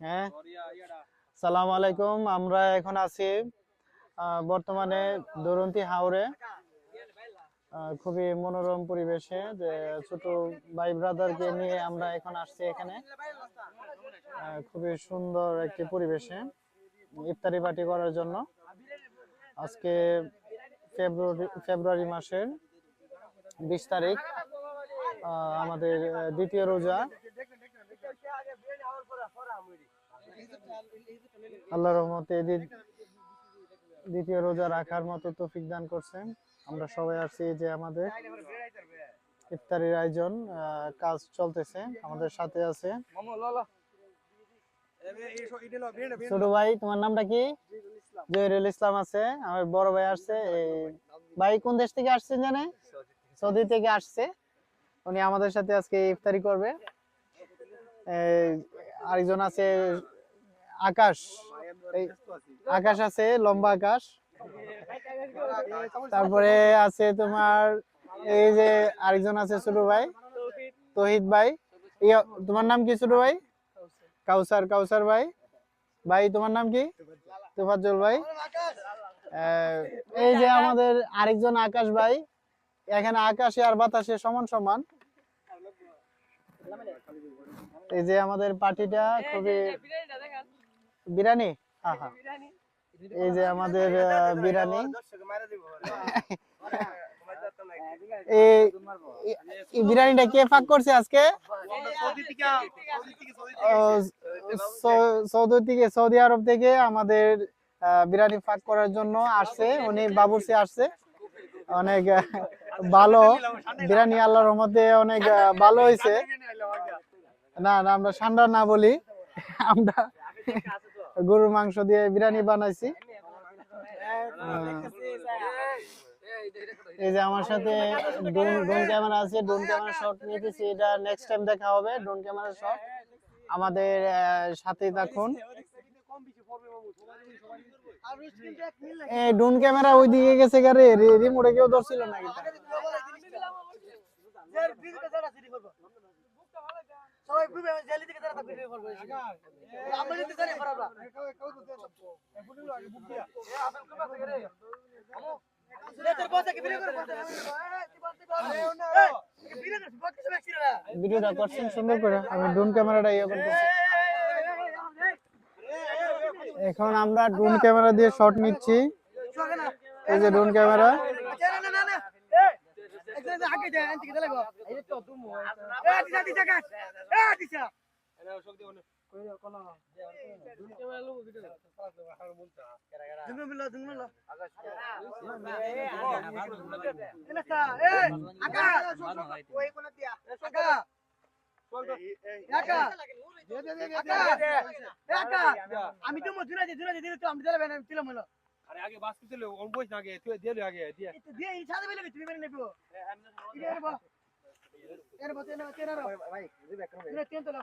হ্যাঁ, সালাম আলাইকুম। আমরা এখন আছি বর্তমানে দরুন্তি হাওরে। খুবই মনোরম পরিবেশে, যে ছোট ভাই ব্রাদারকে নিয়ে আমরা এখন আসছি এখানে। খুবই সুন্দর একটি পরিবেশে ইফতারি পার্টি করার জন্য। আজকে ফেব্রুয়ারি মাসের 20 তারিখ, আমাদের দ্বিতীয় রোজা। আল্লাহর রহমতে দ্বিতীয় রোজা রাখার মতো তৌফিক দান করছেন। আমরা সবাই আসছি, যে আমাদের ইফতারির আয়োজন কাজ চলতেছে। আমাদের সাথে আছে ছোট ভাই, তোমার নামটা কি? জহিরুল ইসলাম আছে, আমার বড় ভাই আসছে। এই ভাই কোন দেশ থেকে আসছেন জানে? সৌদি থেকে আসছে। উনি আমাদের সাথে আজকে ইফতারি করবে। আরেকজন আছে আকাশ, আকাশ আছে, লম্বা আকাশ। তারপরে আছে তোমার এই যে আরেকজন আছে ছোট ভাই, তহিদ ভাই। তোমার নাম কি ছোট ভাই? কাউসার, কাউসার ভাই। ভাই তোমার নাম কি? তোফাজ্জল ভাই। এই যে আমাদের আরেকজন আকাশ ভাই। এখানে আকাশে আর বাতাসে সমান সমান। এই যে আমাদের পার্টিটা খুবই বিরিয়ানি। হ্যাঁ হ্যাঁ, এই যে আমাদের বিরিয়ানি। এই বিরিয়ানিটা কে পাক করছে আজকে? সৌদি আরব থেকে আমাদের বিরিয়ানি পাক করার জন্য আসছে উনি, বাবুর্চি আসছে। অনেক ভালো বিরিয়ানি, আল্লাহর রহমতে অনেক ভালো হয়েছে। না না, আমরা ঠান্ডা না বলি, আমরা গরুর মাংস দিয়ে বিরিয়ানি বানাইছি। এই যে আমার সাথে ড্রোন ক্যামেরা আছে, ড্রোন ক্যামেরা শট নিতেছি। এটা নেক্সট টাইম দেখা হবে ড্রোন ক্যামেরা শট। আমাদের সাথেই থাকুন। ড্রোন ক্যামেরা ওই দিকে গেছে গারে, রিমোটে কেউ ধরছিল না। ভিডিওটা করছেন সুন্দর করে, আমি ড্রোন ক্যামেরাটা ইয়ে করতেছি। এখন আমরা ড্রোন ক্যামেরা দিয়ে শট নিচ্ছি। এই যে ড্রোন ক্যামেরা। আমি তো মজুরা দিলে তো আমি দিলে দিলাম হলো। আরে আগে বাস দিলে ওন বইছ না, আগে তুই দিলে আগে দিয়া দিয়ে এই সাথে বলে তুমি মেরে নেবো। এর বা এর বতে না কেন রে ভাই দিবে কেন রে তেন তো না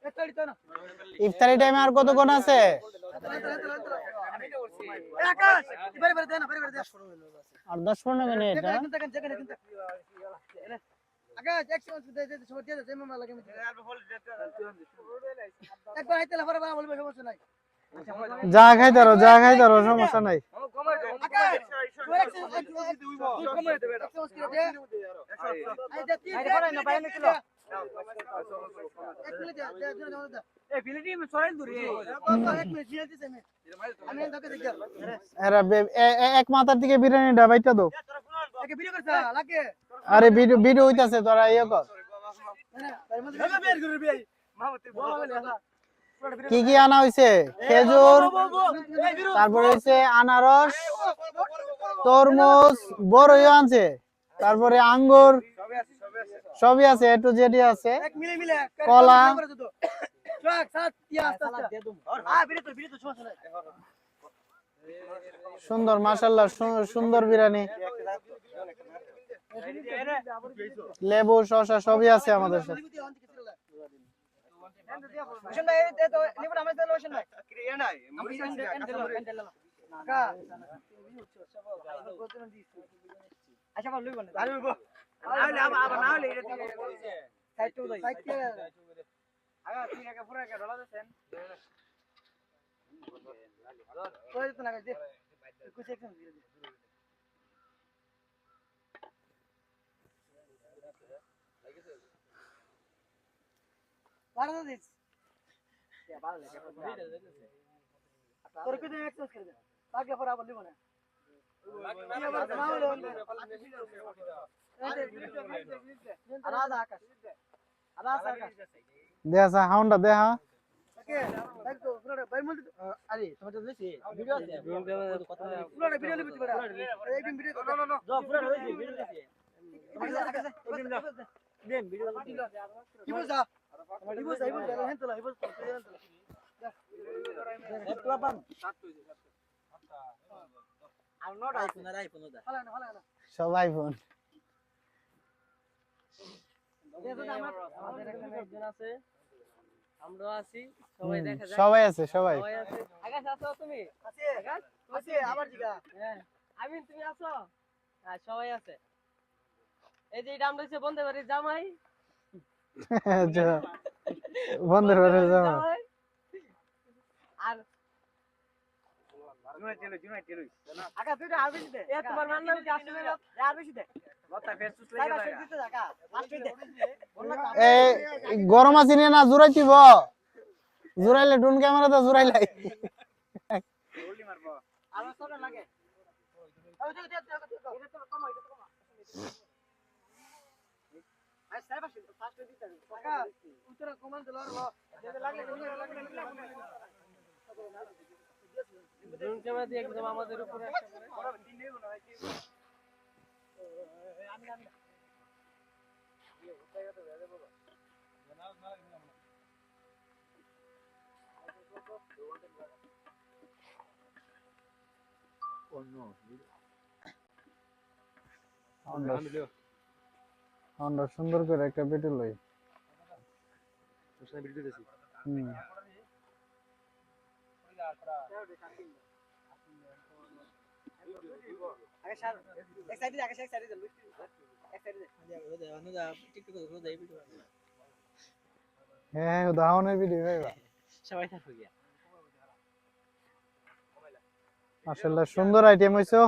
এতড়ি তো না। ইফতারি টাইমে আর কতক্ষণ আছে? আমি তো বলছি আকাশ বারে বারে দে না, বারে বারে দে। আর 10-15 মিনিট। আকাশ এক সেকেন্ড দে দে সব দিয়ে দে মামা লাগে। একবার আইতেলা পরে বাবা বলবে সমস্যা নাই। যা খাই দাও, যা খাই দাও, সমস্যা নাই। এক মাথার দিকে বিরিয়ানিটা বাইটা দাও। আরে ভিডিও হইতাছে, তোরা ইয়ে কর। কি কি আনা হয়েছে? খেজুর, তারপরে হচ্ছে আনারস, তরমুজ, বড়ইও আনছে, তারপরে আঙ্গুর, সবই আছে, একটু যেটি আছে, কলা। সুন্দর, মাশাআল্লাহ, সুন্দর বিরিয়ানি। লেবু, শসা সবই আছে আমাদের সাথে। আগা ঠিক আছে পুরো একা ঢলা দেন কই তো না দে कुछ एकदम धीरे धीरे बारह दिस क्या बारह लेके তোর কত এক্সারসাইজ করে দে বাকি পর আবার লিব না দেখা হাউন্ডা দেখা ওকে দেখ তো পুরো ভাই মল আরে তোমার তো দেখি ভিডিও আছে পুরো ভিডিও লিখতে পারে একদম ভিডিও না না যা পুরো হইছে ভিডিও দেখি দেন ভিডিও কি বলছা কি বলছা এই বলছা হেন তোলা এই বলছা ক্লাবাম আর নট আইফোন দা ভালো সব আইফোন আমাদের এখানে একজন আছে আমরা আছি সবাই দেখা যায় সবাই আছে সবাই আছে আকাশ আছো তুমি আছে আকাশ আছে আবার জিগা হ্যাঁ আমিন তুমি আছো হ্যাঁ সবাই আছে এই যে এটা আমরা হচ্ছে বন্ধে বাড়ির জামাই বন্ধের বাড়ি জামাই আর জুনাই তেল আকাশ তুই আর বেশি দে এ তোমার মান নাম কি আসলে আর বেশি দে লতা ফেসবুক লাগা দিতে জায়গা লাস্ট দে এই গরম আছে না জুরাইতিব জুরাইলে ড্রোন ক্যামেরাতে জুরাইলাই গোলি মারবো আমার সব লাগে ওই দে এটা তো কম এটা তো কম আই সাইবা ফাস্ট দিতে টাকা উত্তর কমান দিলো যেতে লাগলে ড্রোন ক্যামেরা দিয়ে একদম আমাদের উপরে একটা দিন নেব না ভাই কি আমি জায়গা তো ভেজে বলো আমরা সুন্দর করে একটা ভিডিও লই ভিডিও দিছি আগে স্যার এক সাইডে আগে এক সাইডে এক সাইডে টিকটক করে দেই ভিডিও হ্যাঁ উদাহরণের ভিডিও ভাইবা সবাই থাকো গিয়া মাশাআল্লাহ সুন্দর আইটেম হইছো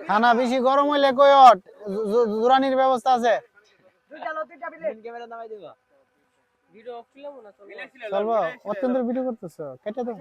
খানা বেশি গরম হইলে কয়ট জুরানির ব্যবস্থা আছে ক্যামেরা নামাই দিবা ভিডিও অফ ছিল না চলবো অত্যন্ত ভিডিও করতেছো কেটে দাও